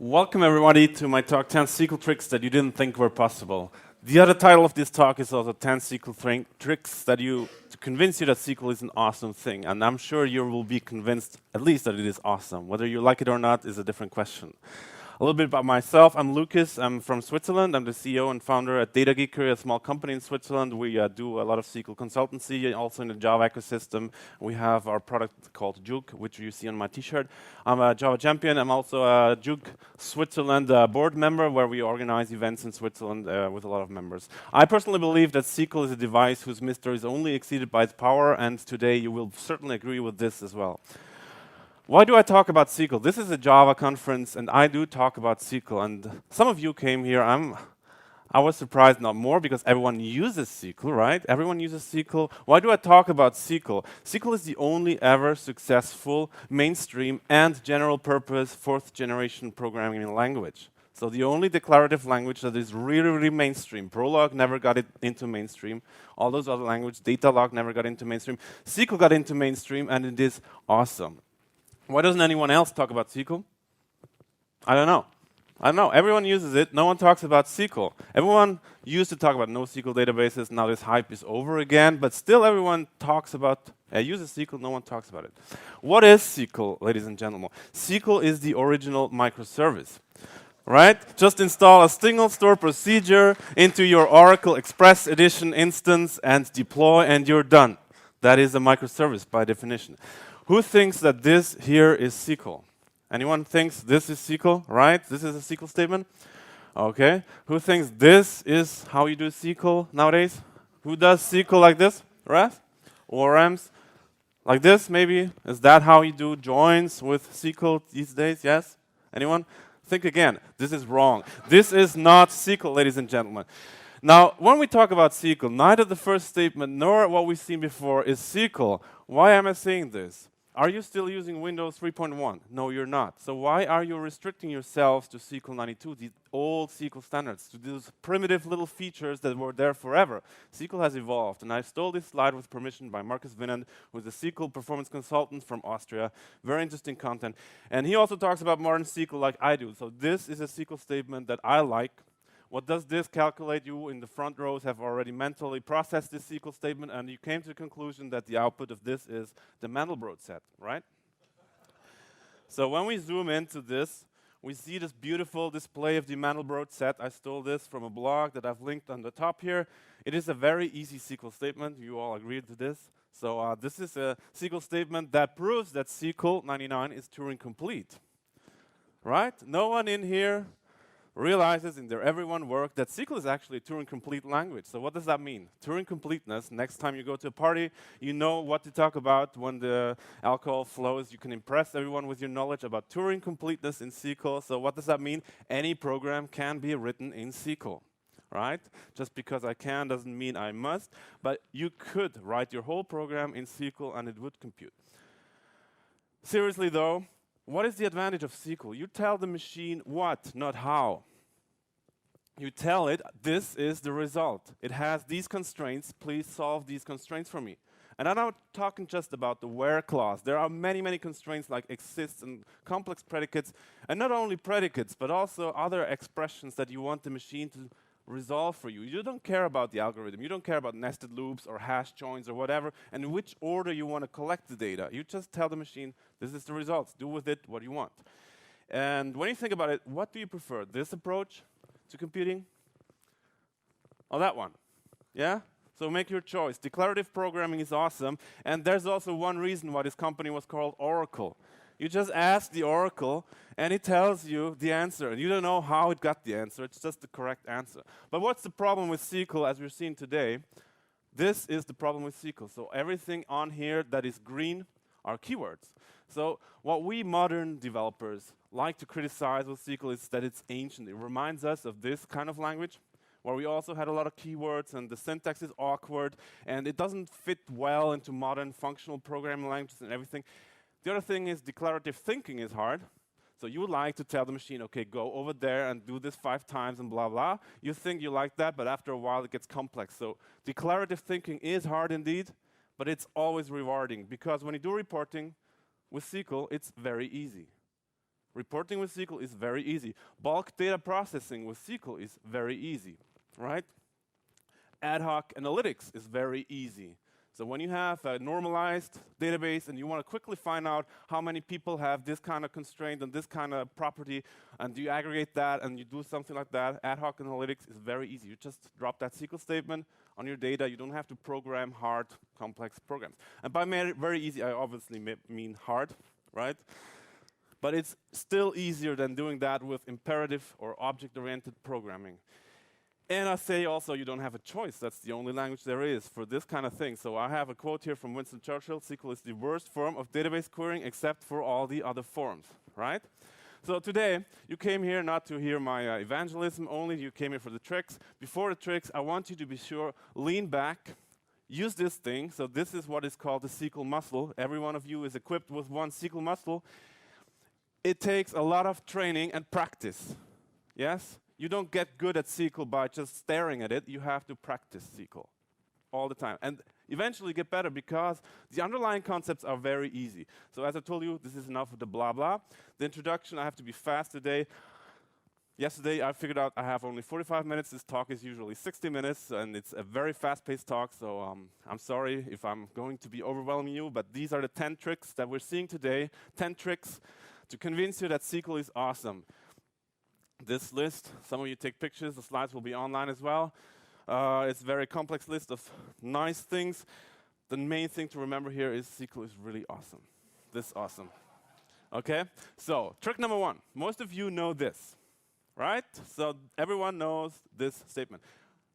Welcome everybody to my talk 10 SQL tricks that you didn't think were possible. The other title of this talk is also 10 SQL tricks to convince you that SQL is an awesome thing. And I'm sure you will be convinced at least that it is awesome. Whether you like it or not is a different question. A little bit about myself. I'm Lukas. I'm from Switzerland. I'm the CEO and founder at Data Geekery, a small company in Switzerland. We do a lot of SQL consultancy, also in the Java ecosystem. We have our product called Juke, which you see on my T-shirt. I'm a Java champion. I'm also a Juke Switzerland board member, where we organize events in Switzerland with a lot of members. I personally believe that SQL is a device whose mystery is only exceeded by its power, and today you will certainly agree with this as well. Why do I talk about SQL? This is a Java conference, and I do talk about SQL. And some of you came here. I was surprised, not more, because everyone uses SQL, right? Everyone uses SQL. Why do I talk about SQL? SQL is the only ever successful mainstream and general-purpose fourth-generation programming language. So the only declarative language that is really, really mainstream. Prolog never got it into mainstream. All those other languages, Datalog never got into mainstream. SQL got into mainstream, and it is awesome. Why doesn't anyone else talk about SQL? I don't know. Everyone uses it. No one talks about SQL. Everyone used to talk about NoSQL databases. Now this hype is over again. But still everyone talks about, uses SQL. No one talks about it. What is SQL, ladies and gentlemen? SQL is the original microservice. Right? Just install a single store procedure into your Oracle Express Edition instance and deploy, and you're done. That is a microservice by definition. Who thinks that this here is SQL? Anyone thinks this is SQL, right? This is a SQL statement? Okay. Who thinks this is how you do SQL nowadays? Who does SQL like this? REST? ORMs? Like this, maybe? Is that how you do joins with SQL these days? Yes? Anyone? Think again. This is wrong. This is not SQL, ladies and gentlemen. Now, when we talk about SQL, neither the first statement nor what we've seen before is SQL. Why am I saying this? Are you still using Windows 3.1? No, you're not. So why are you restricting yourselves to SQL 92, the old SQL standards, to those primitive little features that were there forever? SQL has evolved, and I stole this slide with permission by Markus Winnand, who's a SQL performance consultant from Austria. Very interesting content. And he also talks about modern SQL like I do. So this is a SQL statement that I like. What does this calculate? You in the front rows have already mentally processed this SQL statement, and you came to the conclusion that the output of this is the Mandelbrot set, right? So when we zoom into this, we see this beautiful display of the Mandelbrot set. I stole this from a blog that I've linked on the top here. It is a very easy SQL statement. You all agreed to this. So this is a SQL statement that proves that SQL 99 is Turing complete, right? No one in here realizes in their everyone work that SQL is actually a Turing-complete language. So what does that mean? Turing completeness, next time you go to a party, you know what to talk about when the alcohol flows. You can impress everyone with your knowledge about Turing completeness in SQL. So what does that mean? Any program can be written in SQL, right? Just because I can doesn't mean I must, but you could write your whole program in SQL and it would compute. Seriously though, what is the advantage of SQL? You tell the machine what, not how. You tell it, this is the result. It has these constraints, please solve these constraints for me. And I'm not talking just about the where clause. There are many, many constraints like exists and complex predicates, and not only predicates, but also other expressions that you want the machine to resolve for you. You don't care about the algorithm. You don't care about nested loops or hash joins or whatever, and in which order you want to collect the data. You just tell the machine, this is the results. Do with it what you want. And when you think about it, what do you prefer? This approach to computing or that one? Yeah? So make your choice. Declarative programming is awesome, and there's also one reason why this company was called Oracle. You just ask the Oracle, and it tells you the answer. And you don't know how it got the answer. It's just the correct answer. But what's the problem with SQL, as we're seeing today? This is the problem with SQL. So everything on here that is green are keywords. So what we modern developers like to criticize with SQL is that it's ancient. It reminds us of this kind of language, where we also had a lot of keywords, and the syntax is awkward, and it doesn't fit well into modern functional programming languages and everything. The other thing is declarative thinking is hard. So you would like to tell the machine, okay, go over there and do this 5 times and blah, blah. You think you like that, but after a while it gets complex. So declarative thinking is hard indeed, but it's always rewarding, because when you do reporting with SQL, it's very easy. Reporting with SQL is very easy. Bulk data processing with SQL is very easy, right? Ad hoc analytics is very easy. So when you have a normalized database and you want to quickly find out how many people have this kind of constraint and this kind of property, and you aggregate that and you do something like that, ad hoc analytics is very easy. You just drop that SQL statement on your data. You don't have to program hard, complex programs. And by very easy, I obviously mean hard, right? But it's still easier than doing that with imperative or object-oriented programming. And I say also you don't have a choice. That's the only language there is for this kind of thing. So I have a quote here from Winston Churchill: SQL is the worst form of database querying except for all the other forms, right? So today, you came here not to hear my evangelism only, you came here for the tricks. Before the tricks, I want you to be sure, lean back, use this thing. So this is what is called the SQL muscle. Every one of you is equipped with one SQL muscle. It takes a lot of training and practice, yes? You don't get good at SQL by just staring at it. You have to practice SQL all the time. And eventually get better because the underlying concepts are very easy. So as I told you, this is enough of the blah blah. The introduction, I have to be fast today. Yesterday, I figured out I have only 45 minutes. This talk is usually 60 minutes, and it's a very fast-paced talk, so I'm sorry if I'm going to be overwhelming you, but these are the 10 tricks that we're seeing today. 10 tricks to convince you that SQL is awesome. This list, some of you take pictures, the slides will be online as well. It's a very complex list of nice things. The main thing to remember here is SQL is really awesome. This awesome. Okay, so trick number 1. Most of you know this, right? So everyone knows this statement.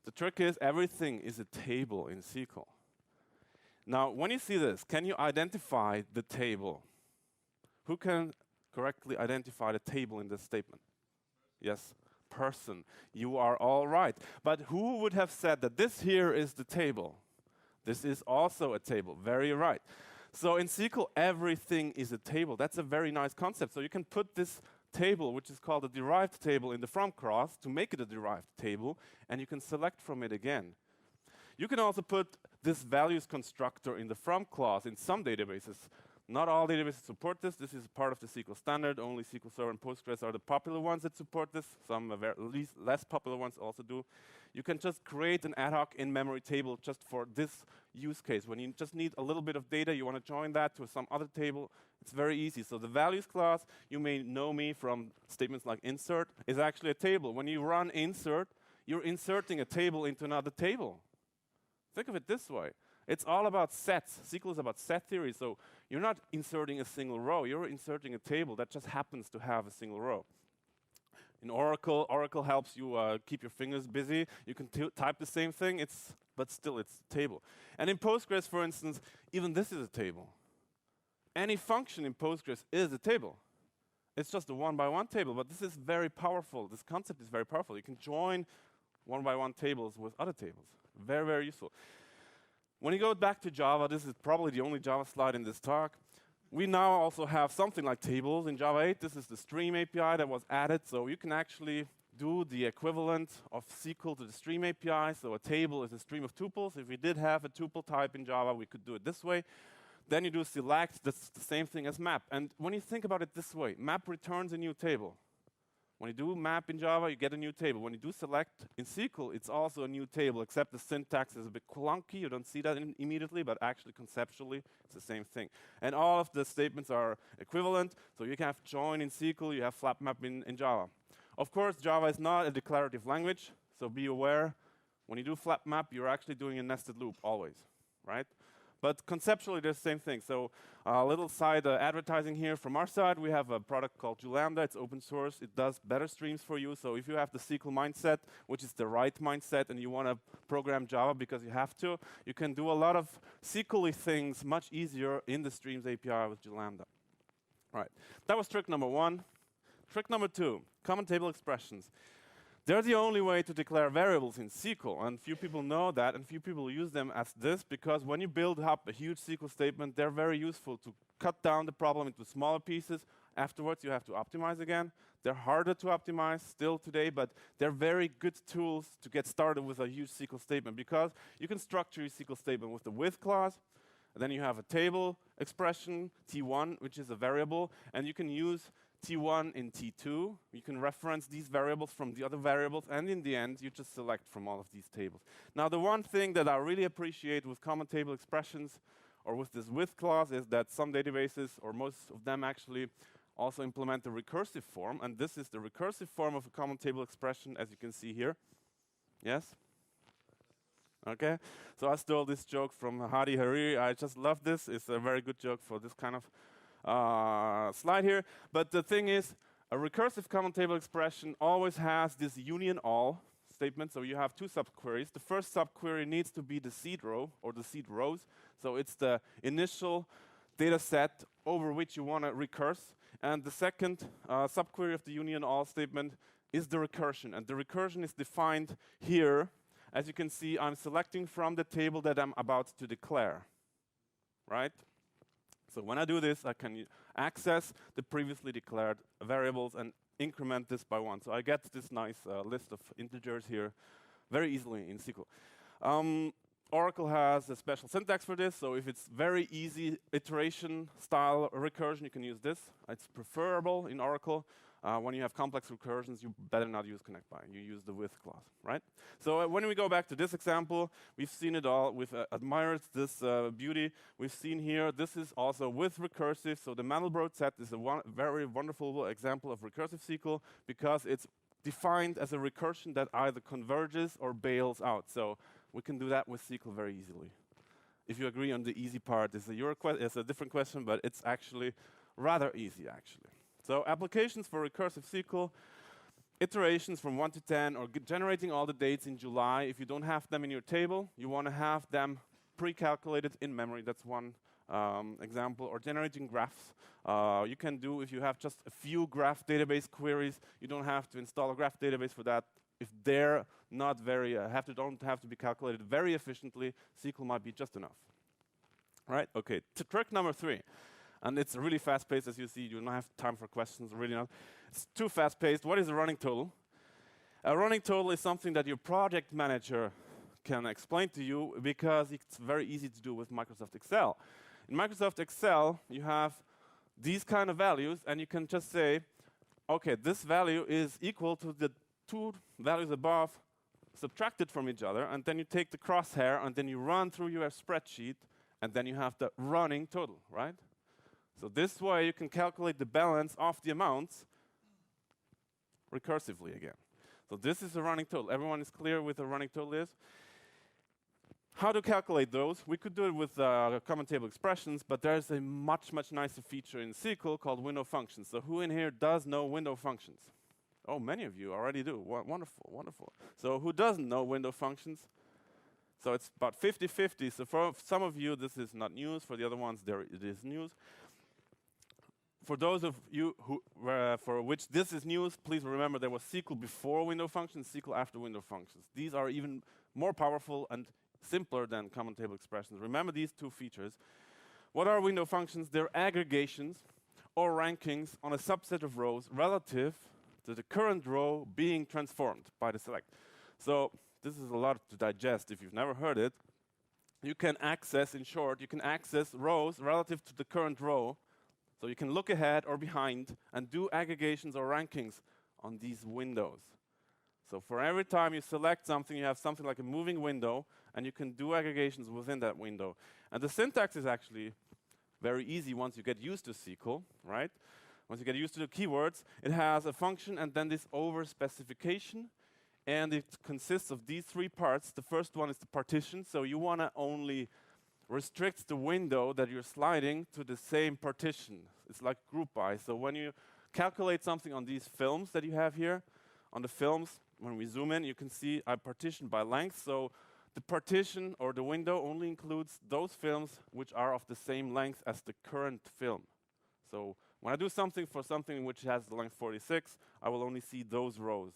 The trick is everything is a table in SQL. Now, when you see this, can you identify the table? Who can correctly identify the table in this statement? Yes, person. You are all right. But who would have said that this here is the table? This is also a table. Very right. So in SQL, everything is a table. That's a very nice concept. So you can put this table, which is called a derived table, in the from clause to make it a derived table, and you can select from it again. You can also put this values constructor in the from clause in some databases. Not all databases support this. This is part of the SQL standard. Only SQL Server and Postgres are the popular ones that support this. Some less popular ones also do. You can just create an ad hoc in-memory table just for this use case. When you just need a little bit of data, you want to join that to some other table, it's very easy. So the values class, you may know me from statements like insert, is actually a table. When you run insert, you're inserting a table into another table. Think of it this way. It's all about sets. SQL is about set theory, so you're not inserting a single row. You're inserting a table that just happens to have a single row. In Oracle helps you keep your fingers busy. You can type the same thing, but still it's a table. And in Postgres, for instance, even this is a table. Any function in Postgres is a table. It's just a one-by-one table, but this is very powerful. This concept is very powerful. You can join one-by-one tables with other tables. Very, very useful. When you go back to Java, this is probably the only Java slide in this talk. We now also have something like tables in Java 8. This is the Stream API that was added, so you can actually do the equivalent of SQL to the Stream API. So a table is a stream of tuples. If we did have a tuple type in Java, we could do it this way. Then you do select. That's the same thing as map. And when you think about it this way, map returns a new table. When you do map in Java, you get a new table. When you do select in SQL, it's also a new table, except the syntax is a bit clunky. You don't see that immediately, but actually conceptually, it's the same thing. And all of the statements are equivalent. So you can have join in SQL, you have flap map in Java. Of course, Java is not a declarative language, so be aware. When you do flap map, you're actually doing a nested loop always, right? But conceptually, they're the same thing. So a little side advertising here from our side. We have a product called Lambda. It's open source. It does better streams for you. So if you have the SQL mindset, which is the right mindset, and you want to program Java because you have to, you can do a lot of SQL-y things much easier in the Streams API with Lambda. All right. That was trick number 1. Trick number 2, common table expressions. They're the only way to declare variables in SQL, and few people know that, and few people use them as this, because when you build up a huge SQL statement, they're very useful to cut down the problem into smaller pieces. Afterwards, you have to optimize again. They're harder to optimize still today, but they're very good tools to get started with a huge SQL statement, because you can structure your SQL statement with the with clause, and then you have a table expression, T1, which is a variable, and you can use T1 in T2. You can reference these variables from the other variables, and in the end, you just select from all of these tables. Now, the one thing that I really appreciate with common table expressions or with this with clause is that some databases, or most of them actually, also implement the recursive form, and this is the recursive form of a common table expression, as you can see here. Yes? Okay, so I stole this joke from Hadi Hariri. I just love this. It's a very good joke for this kind of slide here. But the thing is, a recursive common table expression always has this union all statement. So you have two subqueries. The first subquery needs to be the seed row or the seed rows. So it's the initial data set over which you want to recurse. And the second subquery of the union all statement is the recursion. And the recursion is defined here. As you can see, I'm selecting from the table that I'm about to declare, right? So when I do this, I can access the previously declared variables and increment this by 1. So I get this nice list of integers here very easily in SQL. Oracle has a special syntax for this, so if it's very easy iteration style recursion, you can use this. It's preferable in Oracle. When you have complex recursions, you better not use connect by. You use the with clause, right? So when we go back to this example, we've seen it all. We've admired this beauty. We've seen here, this is also with recursive. So the Mandelbrot set is a very wonderful example of recursive SQL because it's defined as a recursion that either converges or bails out. So we can do that with SQL very easily. If you agree on the easy part, it's a different question, but it's actually rather easy, actually. So applications for recursive SQL, iterations from 1 to 10, or generating all the dates in July. If you don't have them in your table, you want to have them pre-calculated in memory. That's one example. Or generating graphs. You can do, if you have just a few graph database queries, you don't have to install a graph database for that. If they're not very, don't have to be calculated very efficiently, SQL might be just enough. Right? Okay, trick number 3. And it's really fast-paced, as you see. You don't have time for questions, really not. It's too fast-paced. What is a running total? A running total is something that your project manager can explain to you because it's very easy to do with Microsoft Excel. In Microsoft Excel, you have these kind of values, and you can just say, okay, this value is equal to the two values above subtracted from each other, and then you take the crosshair, and then you run through your spreadsheet, and then you have the running total, right? So this way you can calculate the balance of the amounts recursively again. So this is a running total. Everyone is clear with a running total is? How to calculate those? We could do it with common table expressions, but there's a much nicer feature in SQL called window functions. So who in here does know window functions? Oh, many of you already do. Wonderful, wonderful. So who doesn't know window functions? So it's about 50-50. So for some of you, this is not news. For the other ones, it is news. For those of you for which this is news, please remember there was SQL before window functions, SQL after window functions. These are even more powerful and simpler than common table expressions. Remember these two features. What are window functions? They're aggregations or rankings on a subset of rows relative to the current row being transformed by the select. So this is a lot to digest if you've never heard it. You can access, in short, you can access rows relative to the current row. So you can look ahead or behind and do aggregations or rankings on these windows. So for every time you select something, you have something like a moving window, and you can do aggregations within that window. And the syntax is actually very easy once you get used to SQL, right? Once you get used to the keywords, it has a function and then this over specification. And it consists of these 3 parts. The first one is the partition. So you want to only restrict the window that you're sliding to the same partition. It's like group by. So when you calculate something on these films that you have here, on the films, when we zoom in, you can see I partitioned by length. So the partition or the window only includes those films which are of the same length as the current film. So when I do something for something which has the length 46, I will only see those rows.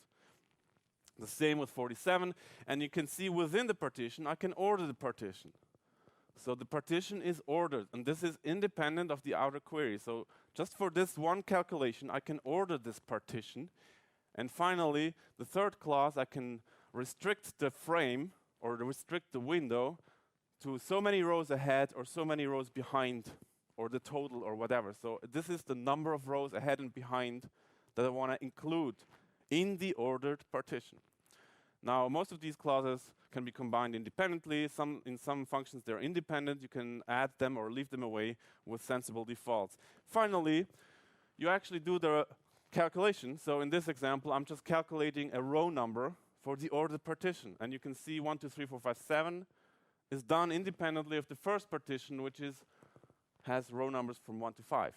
The same with 47. And you can see within the partition, I can order the partition. So the partition is ordered, and this is independent of the outer query. So just for this one calculation, I can order this partition. And finally, the third clause, I can restrict the frame or restrict the window to so many rows ahead or so many rows behind or the total or whatever. So this is the number of rows ahead and behind that I want to include in the ordered partition. Now, most of these clauses can be combined independently. In some functions, they're independent. You can add them or leave them away with sensible defaults. Finally, you actually do the calculation. So in this example, I'm just calculating a row number for the ordered partition. And you can see 1, 2, 3, 4, 5, 7 is done independently of the first partition, which has row numbers from 1 to 5.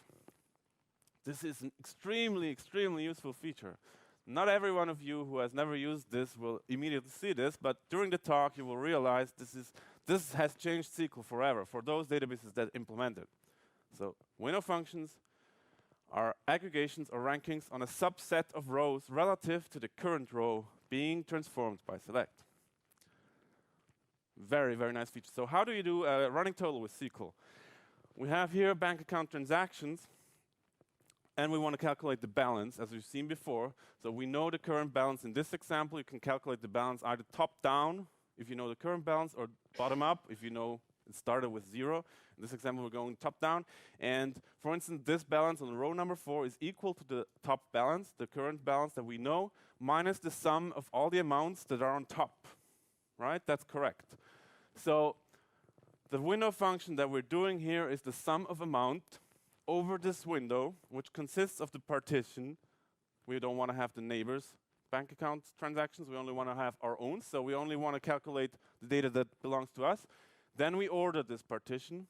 This is an extremely, extremely useful feature. Not every one of you who has never used this will immediately see this, but during the talk you will realize this has changed SQL forever for those databases that implement it. So window functions are aggregations or rankings on a subset of rows relative to the current row being transformed by select. Very, very nice feature. So how do you do a running total with SQL? We have here bank account transactions, and we want to calculate the balance, as we've seen before. So we know the current balance. In this example, you can calculate the balance either top-down, if you know the current balance, or bottom-up, if you know it started with 0. In this example, we're going top-down. And for instance, this balance on row number 4 is equal to the top balance, the current balance that we know, minus the sum of all the amounts that are on top. Right? That's correct. So the window function that we're doing here is the sum of amount over this window, which consists of the partition. We don't want to have the neighbors' bank account transactions. We only want to have our own. So we only want to calculate the data that belongs to us. Then we order this partition.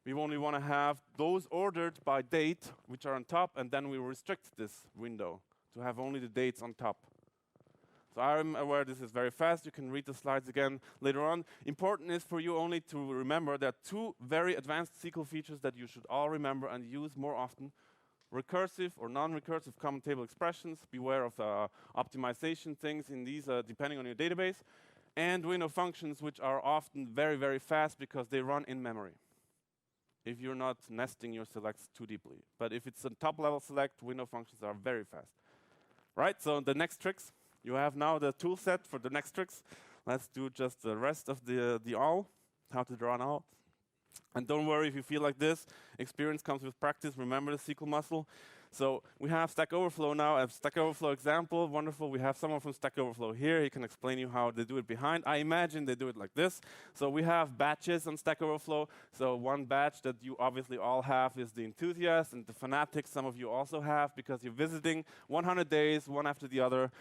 We only want to have those ordered by date, which are on top, and then we restrict this window to have only the dates on top. So I'm aware this is very fast. You can read the slides again later on. Important is for you only to remember there are 2 very advanced SQL features that you should all remember and use more often. Recursive or non-recursive common table expressions. Beware of optimization things in these depending on your database. And window functions, which are often very, very fast because they run in memory, if you're not nesting your selects too deeply. But if it's a top-level select, window functions are very fast. Right, so the next tricks. You have now the tool set for the next tricks. Let's do just the rest of the all, how to draw an all. And don't worry if you feel like this. Experience comes with practice. Remember the SQL muscle. So we have Stack Overflow now, a Stack Overflow example. Wonderful. We have someone from Stack Overflow here. He can explain you how they do it behind. I imagine they do it like this. So we have batches on Stack Overflow. So one batch that you obviously all have is the enthusiast and the fanatic. Some of you also have because you're visiting 100 days, one after the other.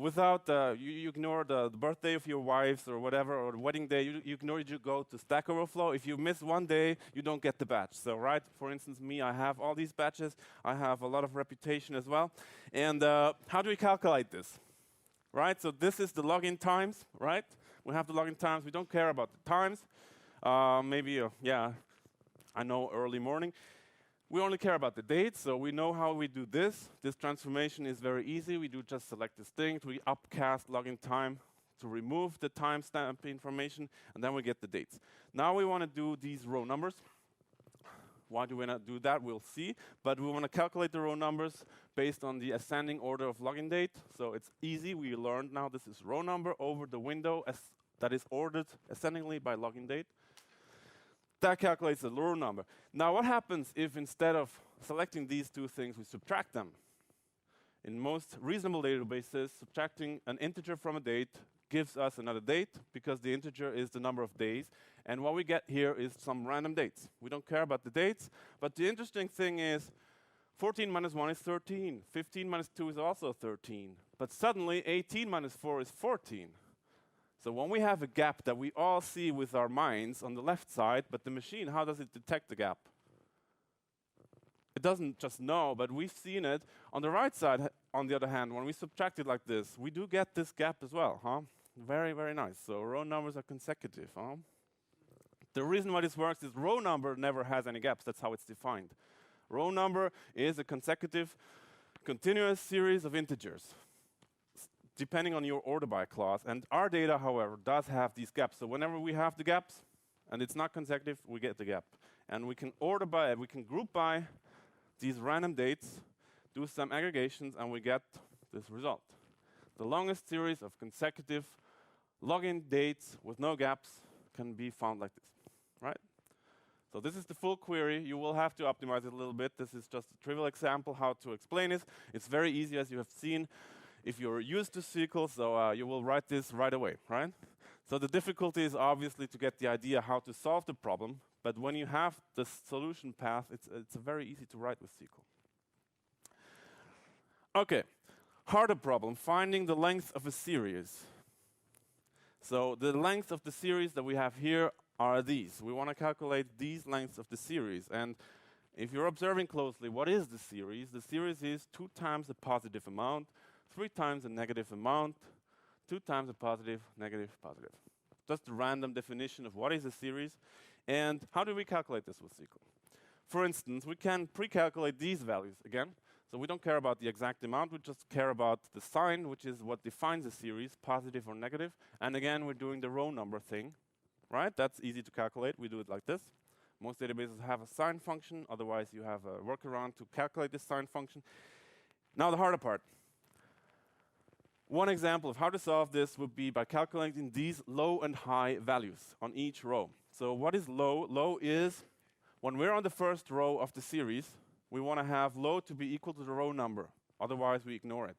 Without, you ignore the birthday of your wives or whatever, or the wedding day. You ignore it, you go to Stack Overflow. If you miss one day, you don't get the batch. So, right, for instance, me, I have all these batches. I have a lot of reputation as well. And how do we calculate this? Right, so this is the login times, right? We have the login times. We don't care about the times. Maybe, yeah, I know early morning. We only care about the dates, so we know how we do this. This transformation is very easy. We do just select distinct. We upcast login time to remove the timestamp information, and then we get the dates. Now we want to do these row numbers. Why do we not do that? We'll see. But we want to calculate the row numbers based on the ascending order of login date. So it's easy. We learned now this is row number over the window that is ordered ascendingly by login date. That calculates the row number. Now what happens if instead of selecting these 2 things, we subtract them? In most reasonable databases, subtracting an integer from a date gives us another date because the integer is the number of days. And what we get here is some random dates. We don't care about the dates, but the interesting thing is 14 minus 1 is 13. 15 minus 2 is also 13. But suddenly 18 minus 4 is 14. So when we have a gap that we all see with our minds on the left side, but the machine, how does it detect the gap? It doesn't just know, but we've seen it. On the right side, on the other hand, when we subtract it like this, we do get this gap as well. Very, very nice. So row numbers are consecutive. The reason why this works is row number never has any gaps. That's how it's defined. Row number is a consecutive, continuous series of integers, depending on your order by clause. And our data, however, does have these gaps. So whenever we have the gaps, and it's not consecutive, we get the gap. And we can order by, we can group by these random dates, do some aggregations, and we get this result. The longest series of consecutive login dates with no gaps can be found like this, right? So this is the full query. You will have to optimize it a little bit. This is just a trivial example how to explain it. It's very easy, as you have seen, if you're used to SQL, so you will write this right away, right? So the difficulty is obviously to get the idea how to solve the problem, but when you have the solution path, it's very easy to write with SQL. Okay, harder problem, finding the length of a series. So the length of the series that we have here are these. We want to calculate these lengths of the series. And if you're observing closely, what is the series? The series is 2 times the positive amount, 3 times the negative amount, 2 times the positive, negative, positive. Just a random definition of what is a series. And how do we calculate this with SQL? For instance, we can pre-calculate these values again. So we don't care about the exact amount, we just care about the sign, which is what defines a series, positive or negative. And again, we're doing the row number thing, right? That's easy to calculate. We do it like this. Most databases have a sign function. Otherwise, you have a workaround to calculate this sign function. Now the harder part. One example of how to solve this would be by calculating these low and high values on each row. So what is low? Low is when we're on the first row of the series, we want to have low to be equal to the row number. Otherwise, we ignore it.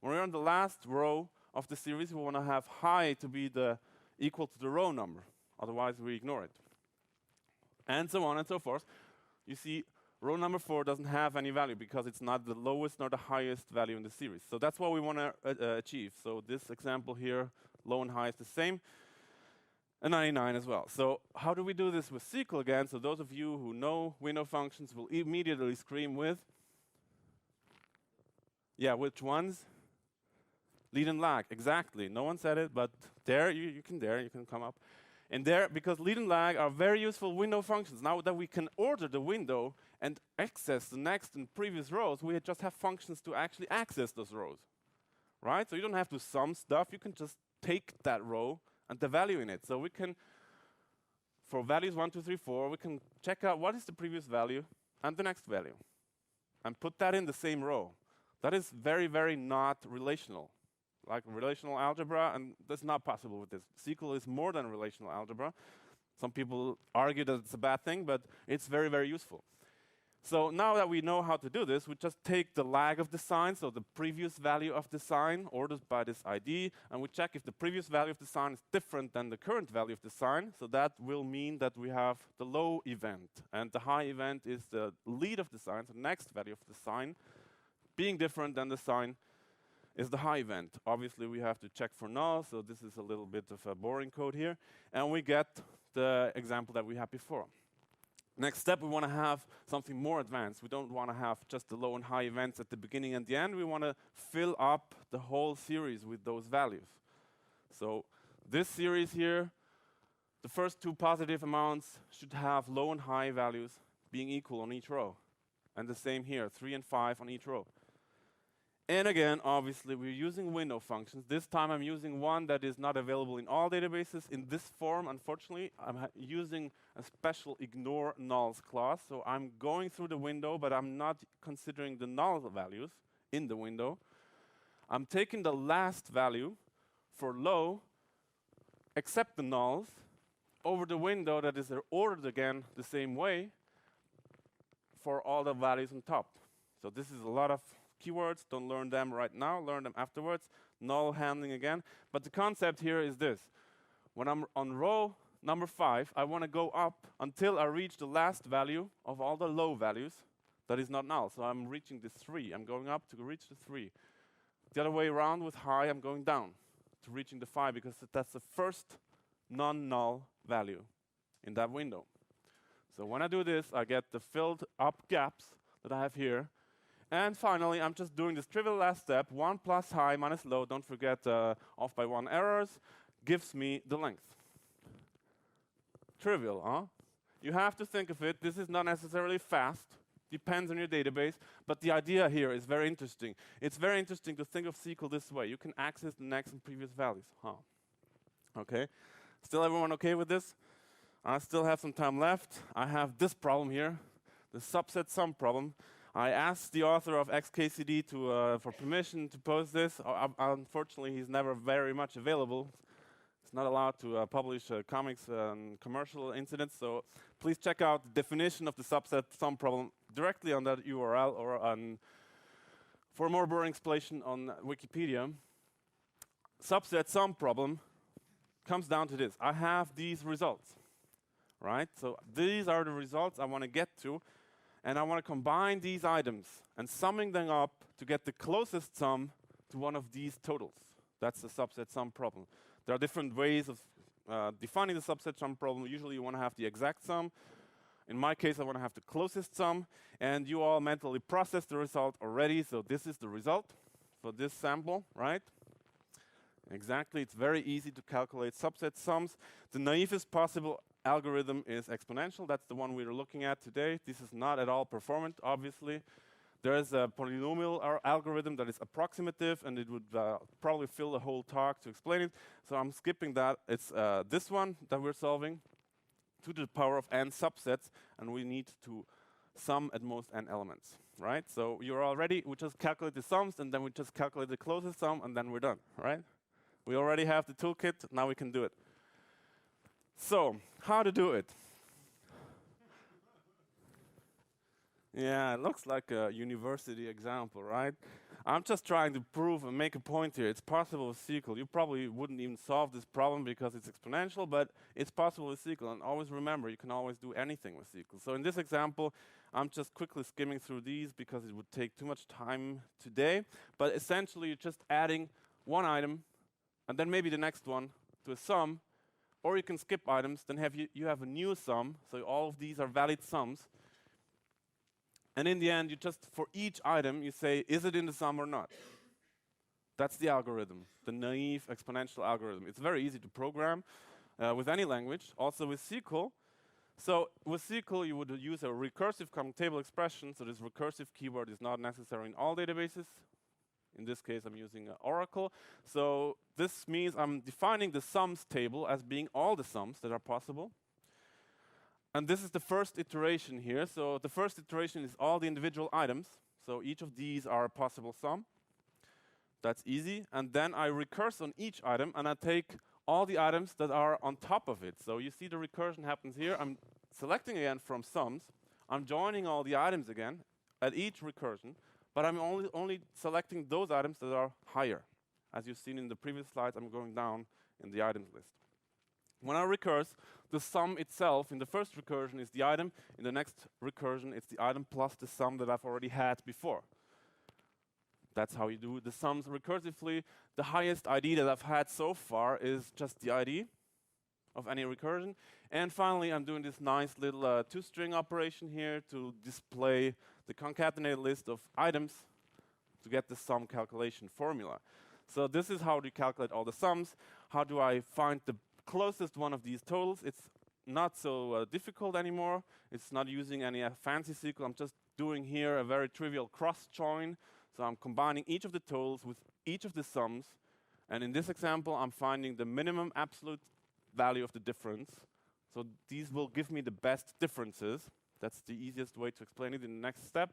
When we're on the last row of the series, we want to have high to be equal to the row number. Otherwise, we ignore it. And so on and so forth. You see, row number 4 doesn't have any value because it's not the lowest nor the highest value in the series. So that's what we want to achieve. So this example here, low and high is the same. And 99 as well. So how do we do this with SQL again? So those of you who know window functions will immediately scream with, yeah, which ones? Lead and lag, exactly. No one said it, but you can come up. And there, because lead and lag are very useful window functions. Now that we can order the window and access the next and previous rows, we just have functions to actually access those rows, right? So you don't have to sum stuff. You can just take that row and the value in it. So we can, for values 1, 2, 3, 4, we can check out what is the previous value and the next value and put that in the same row. That is very, very not relational. Like relational algebra, and that's not possible with this. SQL is more than relational algebra. Some people argue that it's a bad thing, but it's very, very useful. So now that we know how to do this, we just take the lag of the sign, so the previous value of the sign, ordered by this ID, and we check if the previous value of the sign is different than the current value of the sign. So that will mean that we have the low event, and the high event is the lead of the sign, so the next value of the sign, being different than the sign is the high event. Obviously, we have to check for null, so this is a little bit of a boring code here, and we get the example that we had before. Next step, we want to have something more advanced. We don't want to have just the low and high events at the beginning and the end. We want to fill up the whole series with those values. So this series here, the first 2 positive amounts should have low and high values being equal on each row. And the same here, 3 and 5 on each row. And again, obviously, we're using window functions. This time I'm using one that is not available in all databases. In this form, unfortunately, I'm using a special ignore nulls clause. So I'm going through the window, but I'm not considering the null values in the window. I'm taking the last value for low, except the nulls, over the window that is ordered again the same way for all the values on top. So this is a lot of keywords, don't learn them right now, learn them afterwards. Null handling again. But the concept here is this. When I'm on row number 5, I want to go up until I reach the last value of all the low values that is not null. So I'm reaching the 3. I'm going up to reach the 3. The other way around with high, I'm going down to reaching the 5 because that's the first non-null value in that window. So when I do this, I get the filled up gaps that I have here. And finally, I'm just doing this trivial last step, 1 plus high minus low, don't forget off by 1 errors, gives me the length. Trivial, huh? You have to think of it. This is not necessarily fast. Depends on your database. But the idea here is very interesting. It's very interesting to think of SQL this way. You can access the next and previous values. Huh? Okay. Still everyone okay with this? I still have some time left. I have this problem here, the subset sum problem. I asked the author of XKCD for permission to post this. Unfortunately, he's never very much available. It's not allowed to publish comics and commercial incidents, so please check out the definition of the subset sum problem directly on that URL or on, for a more boring explanation on Wikipedia. Subset sum problem comes down to this. I have these results, right? So these are the results I want to get to, and I want to combine these items and summing them up to get the closest sum to one of these totals. That's the subset sum problem. There are different ways of defining the subset sum problem. Usually you want to have the exact sum. In my case, I want to have the closest sum, and you all mentally process the result already. So this is the result for this sample, right? Exactly, it's very easy to calculate subset sums. The naivest possible algorithm is exponential. That's the one we're looking at today. This is not at all performant, obviously. There is a polynomial algorithm that is approximative, and it would probably fill the whole talk to explain it. So I'm skipping that. It's this one that we're solving, 2 to the power of n subsets, and we need to sum at most n elements, right? So you're all ready. We just calculate the sums, and then we just calculate the closest sum, and then we're done, right? We already have the toolkit. Now we can do it. So how to do it? Yeah, it looks like a university example, right? I'm just trying to prove and make a point here. It's possible with SQL. You probably wouldn't even solve this problem because it's exponential, but it's possible with SQL. And always remember, you can always do anything with SQL. So in this example, I'm just quickly skimming through these because it would take too much time today. But essentially, you're just adding one item and then maybe the next one to a sum. Or you can skip items, then you have a new sum. So all of these are valid sums. And in the end, you just, for each item, you say, is it in the sum or not? That's the algorithm, the naive exponential algorithm. It's very easy to program with any language, also with SQL. So with SQL, you would use a recursive common table expression. So this recursive keyword is not necessary in all databases. In this case, I'm using Oracle. So this means I'm defining the sums table as being all the sums that are possible. And this is the first iteration here. So the first iteration is all the individual items. So each of these are a possible sum. That's easy. And then I recurse on each item, and I take all the items that are on top of it. So you see the recursion happens here. I'm selecting again from sums. I'm joining all the items again at each recursion, but I'm only selecting those items that are higher. As you've seen in the previous slides, I'm going down in the items list. When I recurse, the sum itself in the first recursion is the item. In the next recursion, it's the item plus the sum that I've already had before. That's how you do the sums recursively. The highest ID that I've had so far is just the ID of any recursion. And finally, I'm doing this nice little toString operation here to display the concatenated list of items to get the sum calculation formula. So this is how to calculate all the sums. How do I find the closest one of these totals? It's not so difficult anymore. It's not using any fancy SQL. I'm just doing here a very trivial cross join. So I'm combining each of the totals with each of the sums. And in this example, I'm finding the minimum absolute value of the difference. So these will give me the best differences. That's the easiest way to explain it in the next step.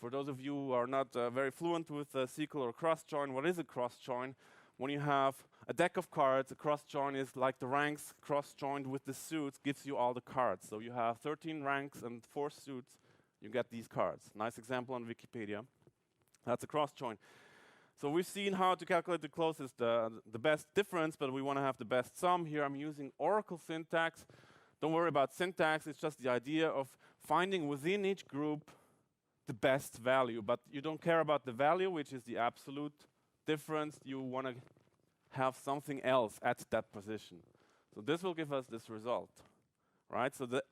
For those of you who are not very fluent with SQL or cross join, what is a cross join? When you have a deck of cards, a cross join is like the ranks cross joined with the suits gives you all the cards. So you have 13 ranks and 4 suits, you get these cards. Nice example on Wikipedia. That's a cross join. So we've seen how to calculate the closest, the best difference, but we want to have the best sum. Here I'm using Oracle syntax. Don't worry about syntax, it's just the idea of finding within each group the best value. But you don't care about the value, which is the absolute difference. You want to have something else at that position. So this will give us this result, right? So the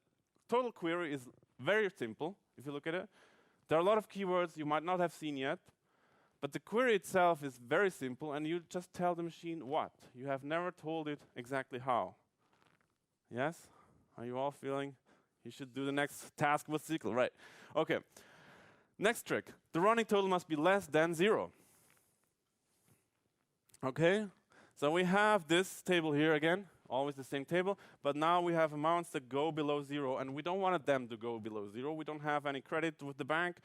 total query is very simple, if you look at it. There are a lot of keywords you might not have seen yet, but the query itself is very simple, and you just tell the machine what. You have never told it exactly how. Yes? Are you all feeling you should do the next task with SQL? Right. Okay. Next trick. The running total must be less than 0. Okay? So we have this table here again, always the same table, but now we have amounts that go below 0, and we don't want them to go below 0. We don't have any credit with the bank.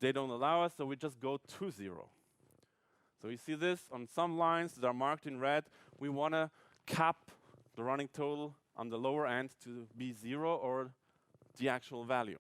They don't allow us, so we just go to 0. So you see this on some lines that are marked in red. We want to cap the running total on the lower end to be 0 or the actual value.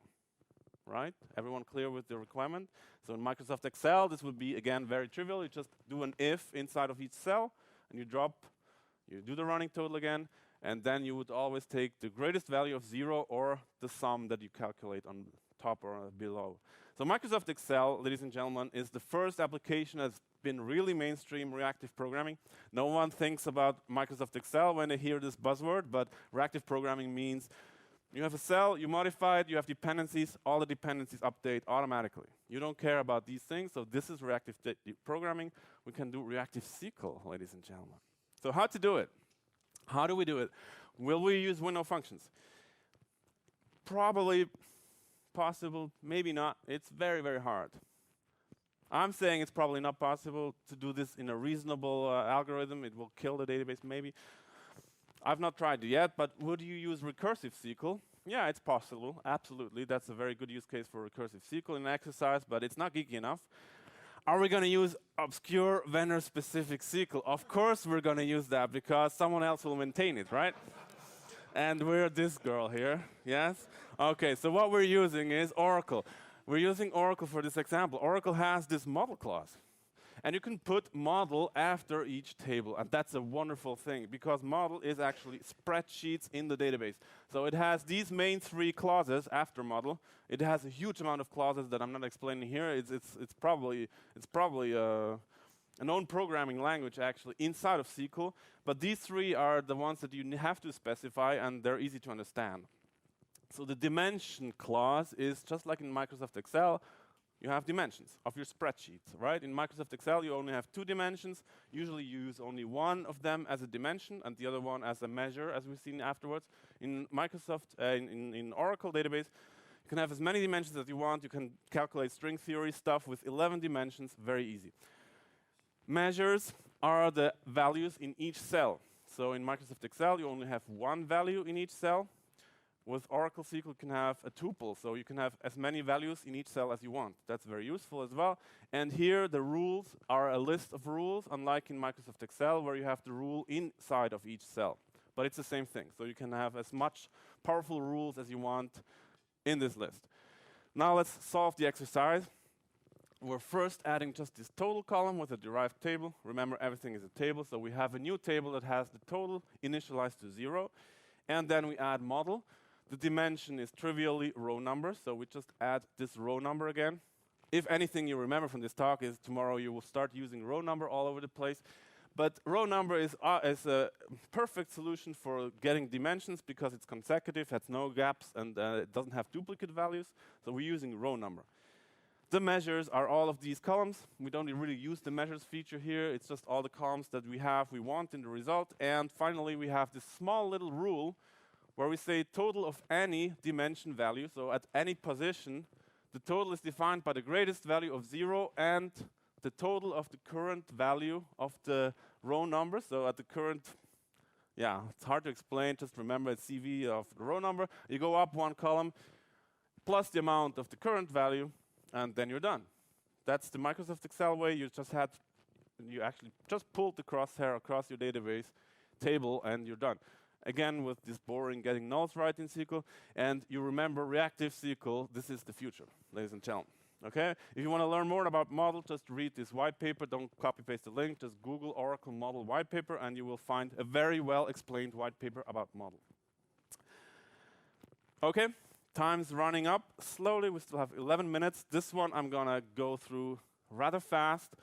Right? Everyone clear with the requirement? So in Microsoft Excel, this would be, again, very trivial. You just do an if inside of each cell, and you do the running total again, and then you would always take the greatest value of 0 or the sum that you calculate on top or below. So Microsoft Excel, ladies and gentlemen, is the first application that's been really mainstream reactive programming. No one thinks about Microsoft Excel when they hear this buzzword, but reactive programming means you have a cell, you modify it, you have dependencies, all the dependencies update automatically. You don't care about these things, so this is reactive programming. We can do reactive SQL, ladies and gentlemen. So how to do it? How do we do it? Will we use window functions? Probably possible, maybe not. It's very, very hard. I'm saying it's probably not possible to do this in a reasonable algorithm. It will kill the database, maybe. I've not tried it yet, but would you use recursive SQL? Yeah, it's possible, absolutely. That's a very good use case for recursive SQL in an exercise, but it's not geeky enough. Are we going to use obscure vendor-specific SQL? Of course we're going to use that, because someone else will maintain it, right? And we're this girl here, yes? Okay, so what we're using is Oracle. We're using Oracle for this example. Oracle has this model clause. And you can put model after each table, and that's a wonderful thing, because model is actually spreadsheets in the database. So it has these main 3 clauses after model. It has a huge amount of clauses that I'm not explaining here. It's probably a known programming language actually inside of SQL, but these 3 are the ones that you have to specify, and they're easy to understand. So the dimension clause is just like in Microsoft Excel. You have dimensions of your spreadsheets, right? In Microsoft Excel, you only have 2 dimensions. Usually you use only one of them as a dimension and the other one as a measure, as we've seen afterwards. In Microsoft, in Oracle database, you can have as many dimensions as you want. You can calculate string theory stuff with 11 dimensions, very easy. Measures are the values in each cell. So in Microsoft Excel, you only have 1 value in each cell. With Oracle SQL, you can have a tuple, so you can have as many values in each cell as you want. That's very useful as well. And here, the rules are a list of rules, unlike in Microsoft Excel, where you have the rule inside of each cell. But it's the same thing, so you can have as much powerful rules as you want in this list. Now let's solve the exercise. We're first adding just this total column with a derived table. Remember, everything is a table, so we have a new table that has the total initialized to 0. And then we add model. The dimension is trivially row number, so we just add this row number again. If anything you remember from this talk is tomorrow you will start using row number all over the place. But row number is a perfect solution for getting dimensions because it's consecutive, has no gaps, and it doesn't have duplicate values. So we're using row number. The measures are all of these columns. We don't really use the measures feature here. It's just all the columns that we want in the result. And finally, we have this small little rule where we say total of any dimension value. So at any position, the total is defined by the greatest value of 0 and the total of the current value of the row number. So at the current, it's hard to explain. Just remember it's CV of the row number. You go up 1 column plus the amount of the current value, and then you're done. That's the Microsoft Excel way. You actually just pulled the crosshair across your database table, and you're done. Again, with this boring getting nulls right in SQL. And you remember reactive SQL, this is the future, ladies and gentlemen. Okay? If you want to learn more about model, just read this white paper. Don't copy paste the link. Just Google Oracle model white paper, and you will find a very well explained white paper about model. Okay, time's running up slowly. We still have 11 minutes. This one I'm going to go through rather fast.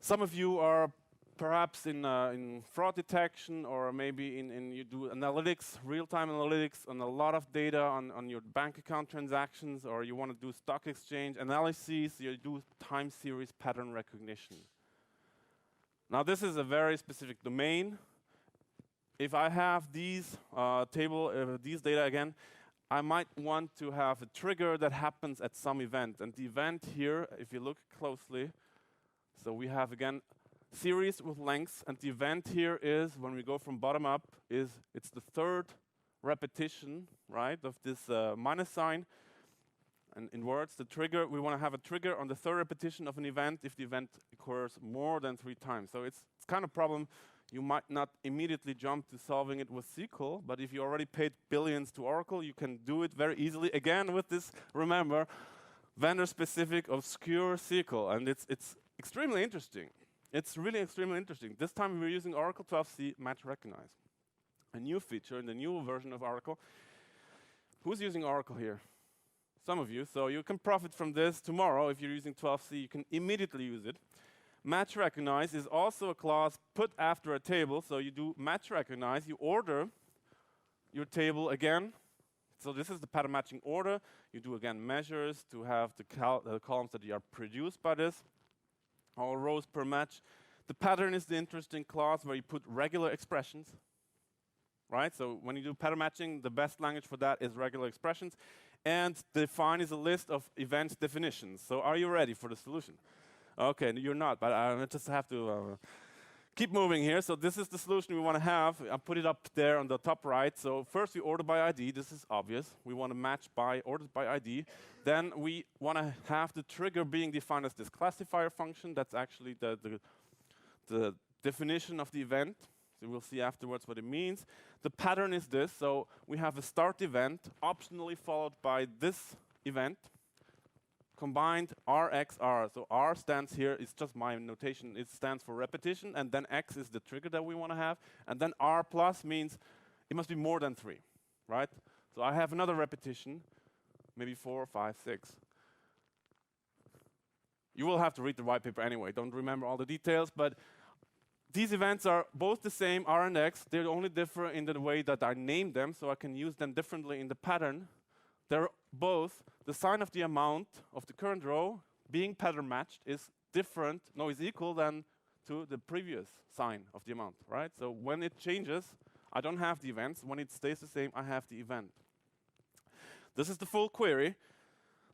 Some of you are perhaps in fraud detection, or maybe in you do analytics, real-time analytics on a lot of data on your bank account transactions, or you want to do stock exchange analyses, you do time series pattern recognition. Now this is a very specific domain. If I have these these data again, I might want to have a trigger that happens at some event. And the event here, if you look closely, so we have again series with lengths, and the event here is, when we go from bottom up, it's the 3rd repetition, right, of this minus sign. And in words, the trigger, we want to have a trigger on the 3rd repetition of an event if the event occurs more than 3 times. So it's kind of a problem. you might not immediately jump to solving it with SQL, but if you already paid billions to Oracle, you can do it very easily. Again, with this, remember, vendor-specific obscure SQL, and it's extremely interesting. It's really extremely interesting. This time we're using Oracle 12c Match Recognize, a new feature in the new version of Oracle. Who's using Oracle here? Some of you. So you can profit from this tomorrow. If you're using 12c, you can immediately use it. Match Recognize is also a clause put after a table. So you do Match Recognize, you order your table again. So this is the pattern matching order. You do again measures to have the columns that are produced by this, all rows per match. The pattern is the interesting clause where you put regular expressions. Right? So when you do pattern matching, the best language for that is regular expressions. And define is a list of event definitions. So are you ready for the solution? Okay, you're not, but I just have to keep moving here. So this is the solution we want to have. I put it up there on the top right. So first we order by ID. This is obvious. We want to match by ordered by ID. Then we want to have the trigger being defined as this classifier function. That's actually the definition of the event. So we'll see afterwards what it means. The pattern is this. So we have a start event, optionally followed by this event, combined RXR. So R stands here, it's just my notation. It stands for repetition, and then X is the trigger that we want to have. And then R plus means it must be more than 3, right? So I have another repetition, maybe 4, 5, 6. You will have to read the white paper anyway. Don't remember all the details, but these events are both the same, R and X. They only differ in the way that I name them, so I can use them differently in the pattern. They're both, the sign of the amount of the current row being pattern matched is different, no, is equal than to the previous sign of the amount, right? So when it changes, I don't have the events. When it stays the same, I have the event. This is the full query.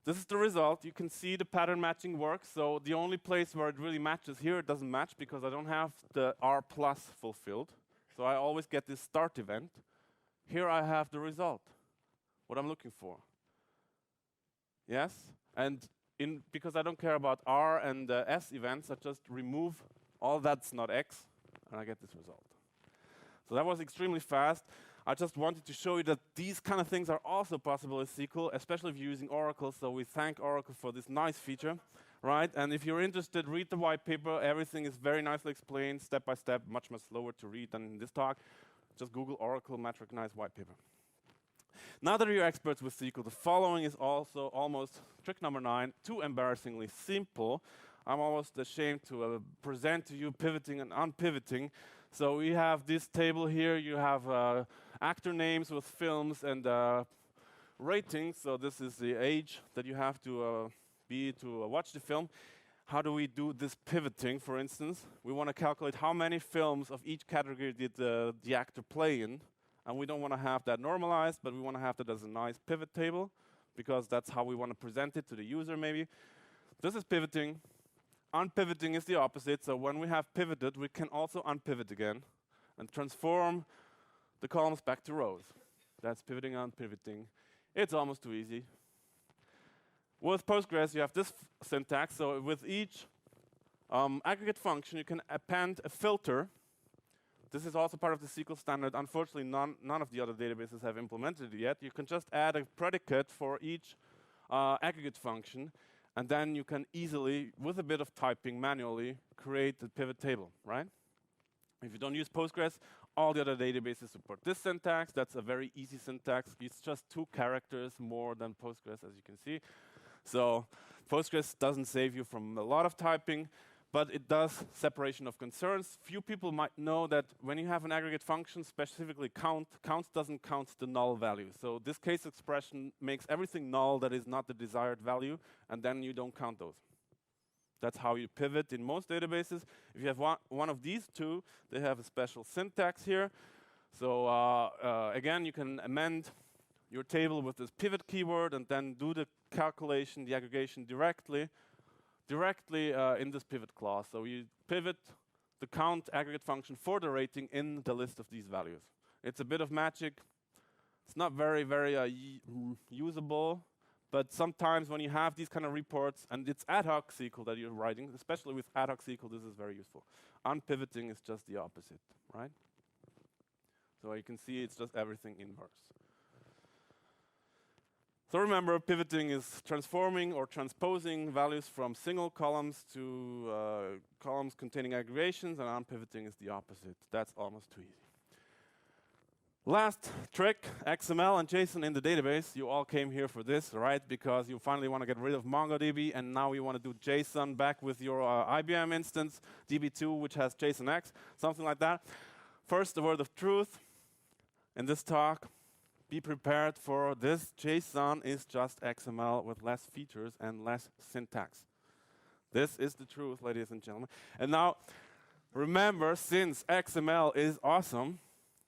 This is the result. You can see the pattern matching works. So the only place where it really matches here, it doesn't match because I don't have the R plus fulfilled. So I always get this start event. Here I have the result, what I'm looking for. Yes? And because I don't care about R and S events, I just remove all that's not X, and I get this result. So that was extremely fast. I just wanted to show you that these kind of things are also possible in SQL, especially if you're using Oracle. So we thank Oracle for this nice feature, right? And if you're interested, read the white paper. Everything is very nicely explained, step by step, much slower to read than in this talk. Just Google Oracle Match Recognize white paper. Now that you're experts with SQL, the following is also almost trick number 9, too embarrassingly simple. I'm almost ashamed to present to you pivoting and unpivoting. So we have this table here. You have actor names with films and ratings. So this is the age that you have to be to watch the film. How do we do this pivoting, for instance? We want to calculate how many films of each category did the actor play in. And we don't want to have that normalized, but we want to have that as a nice pivot table, because that's how we want to present it to the user, maybe. This is pivoting. Unpivoting is the opposite. So when we have pivoted, we can also unpivot again and transform the columns back to rows. That's pivoting, unpivoting. It's almost too easy. With Postgres, you have this syntax. So with each aggregate function, you can append a filter. This is also part of the SQL standard. Unfortunately, none of the other databases have implemented it yet. You can just add a predicate for each aggregate function, and then you can easily, with a bit of typing manually, create the pivot table, right? If you don't use Postgres, all the other databases support this syntax. That's a very easy syntax. It's just 2 characters more than Postgres, as you can see. So Postgres doesn't save you from a lot of typing, but it does separation of concerns. Few people might know that when you have an aggregate function, specifically count doesn't count the null value. So this case expression makes everything null that is not the desired value, and then you don't count those. That's how you pivot in most databases. If you have one of these 2, they have a special syntax here. So again, you can amend your table with this pivot keyword and then do the calculation, the aggregation directly in this pivot clause. So you pivot the count aggregate function for the rating in the list of these values. It's a bit of magic. It's not very, very usable, But sometimes when you have these kind of reports, and it's ad hoc SQL that you're writing, especially with ad hoc SQL, this is very useful. Unpivoting is just the opposite, right? So you can see it's just everything inverse. So remember, pivoting is transforming or transposing values from single columns to columns containing aggregations, and unpivoting is the opposite. That's almost too easy. Last trick, XML and JSON in the database. You all came here for this, right? Because you finally want to get rid of MongoDB, and now you want to do JSON back with your IBM instance, DB2, which has JSONX, something like that. First, the word of truth in this talk. Be prepared for this. JSON is just XML with less features and less syntax. This is the truth, ladies and gentlemen. And now, remember, since XML is awesome,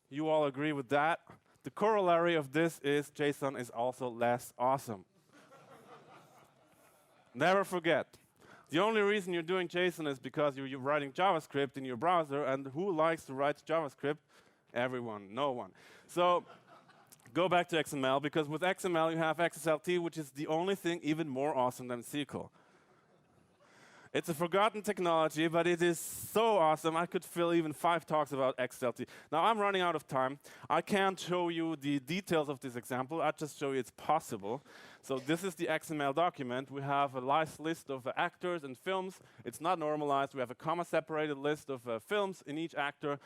you all agree with that. The corollary of this is JSON is also less awesome. Never forget. The only reason you're doing JSON is because you're writing JavaScript in your browser, and who likes to write JavaScript? Everyone, no one. So go back to XML, because with XML you have XSLT, which is the only thing even more awesome than SQL. It's a forgotten technology, but it is so awesome. I could fill even 5 talks about XSLT. Now I'm running out of time. I can't show you the details of this example. I'll just show you it's possible. So this is the XML document. We have a nice list of actors and films. It's not normalized. We have a comma-separated list of films in each actor.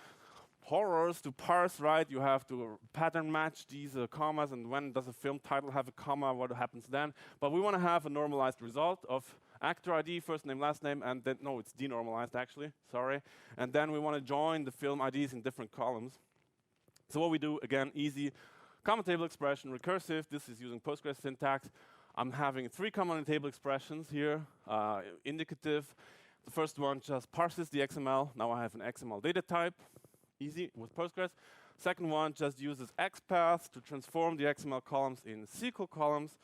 Horrors to parse, right? You have to pattern match these commas, and when does a film title have a comma, what happens then? But we want to have a normalized result of actor ID, first name, last name, and then, no, it's denormalized actually, sorry. And then we want to join the film IDs in different columns. So what we do, again, easy, common table expression, recursive, this is using Postgres syntax. I'm having 3 common table expressions here, indicative. The first one just parses the XML. Now I have an XML data type. Easy with Postgres. Second one just uses XPath to transform the XML columns in SQL columns.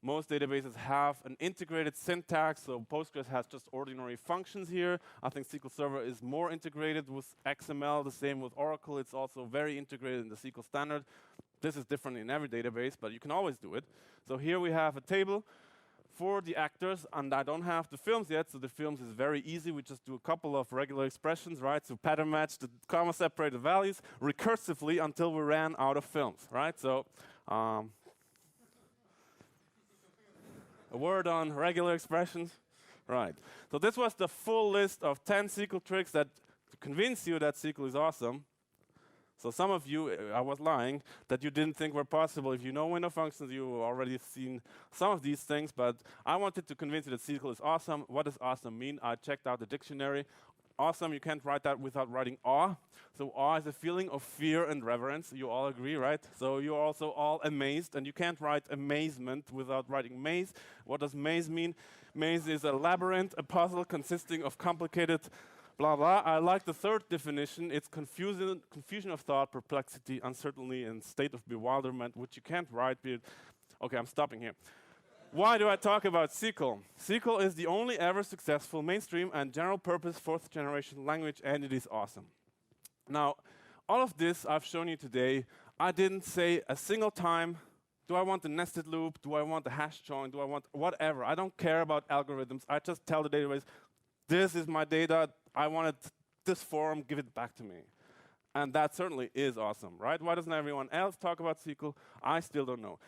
Most databases have an integrated syntax, so Postgres has just ordinary functions here. I think SQL Server is more integrated with XML, the same with Oracle. It's also very integrated in the SQL standard. This is different in every database, but you can always do it. So here we have a table for the actors, and I don't have the films yet, so the films is very easy. We just do a couple of regular expressions, right? So pattern match the comma-separated values recursively until we ran out of films, right? So a word on regular expressions, right? So this was the full list of 10 SQL tricks that to convince you that SQL is awesome. So some of you, I was lying, that you didn't think were possible. If you know window functions, you've already seen some of these things, but I wanted to convince you that SQL is awesome. What does awesome mean? I checked out the dictionary. Awesome, you can't write that without writing awe. So awe is a feeling of fear and reverence. You all agree, right? So you're also all amazed, and you can't write amazement without writing maze. What does maze mean? Maze is a labyrinth, a puzzle consisting of complicated blah, blah. I like the third definition. It's confusion of thought, perplexity, uncertainty, and state of bewilderment, which you can't write. Okay, I'm stopping here. Why do I talk about SQL? SQL is the only ever successful mainstream and general purpose 4th generation language, and it is awesome. Now, all of this I've shown you today, I didn't say a single time, do I want a nested loop? Do I want a hash join? Do I want whatever? I don't care about algorithms. I just tell the database, this is my data. I wanted this form, give it back to me. And that certainly is awesome, right? Why doesn't everyone else talk about SQL? I still don't know.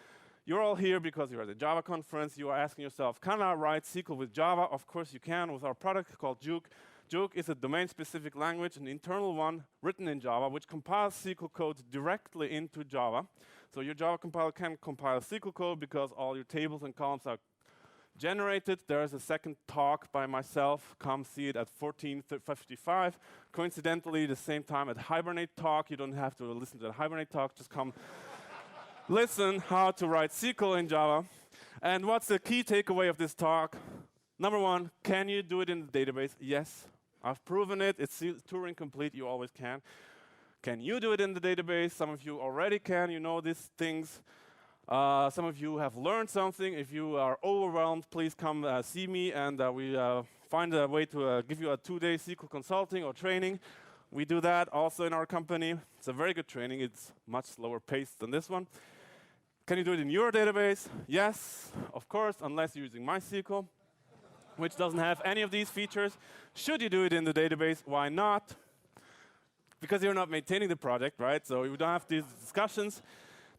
You're all here because you're at the Java conference. You are asking yourself, can I write SQL with Java? Of course you can with our product called Juke. Juke is a domain-specific language, an internal one written in Java, which compiles SQL code directly into Java. So your Java compiler can compile SQL code because all your tables and columns are generated. There is a second talk by myself. Come see it at 14:55. Coincidentally, the same time at Hibernate talk. You don't have to listen to the Hibernate talk. Just come listen how to write SQL in Java. And what's the key takeaway of this talk? Number 1, can you do it in the database? Yes, I've proven it. It's Turing complete. You always can. Can you do it in the database? Some of you already can. You know these things. Some of you have learned something. If you are overwhelmed, please come see me, and we find a way to give you a 2-day SQL consulting or training. We do that also in our company. It's a very good training. It's much slower paced than this one. Can you do it in your database? Yes, of course, unless you're using MySQL, which doesn't have any of these features. Should you do it in the database? Why not? Because you're not maintaining the project, right? So you don't have these discussions.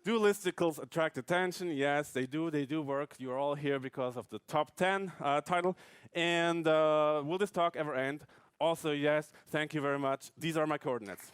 Do listicles attract attention? Yes, they do. They do work. You're all here because of the top 10 title. And will this talk ever end? Also, yes. Thank you very much. These are my coordinates.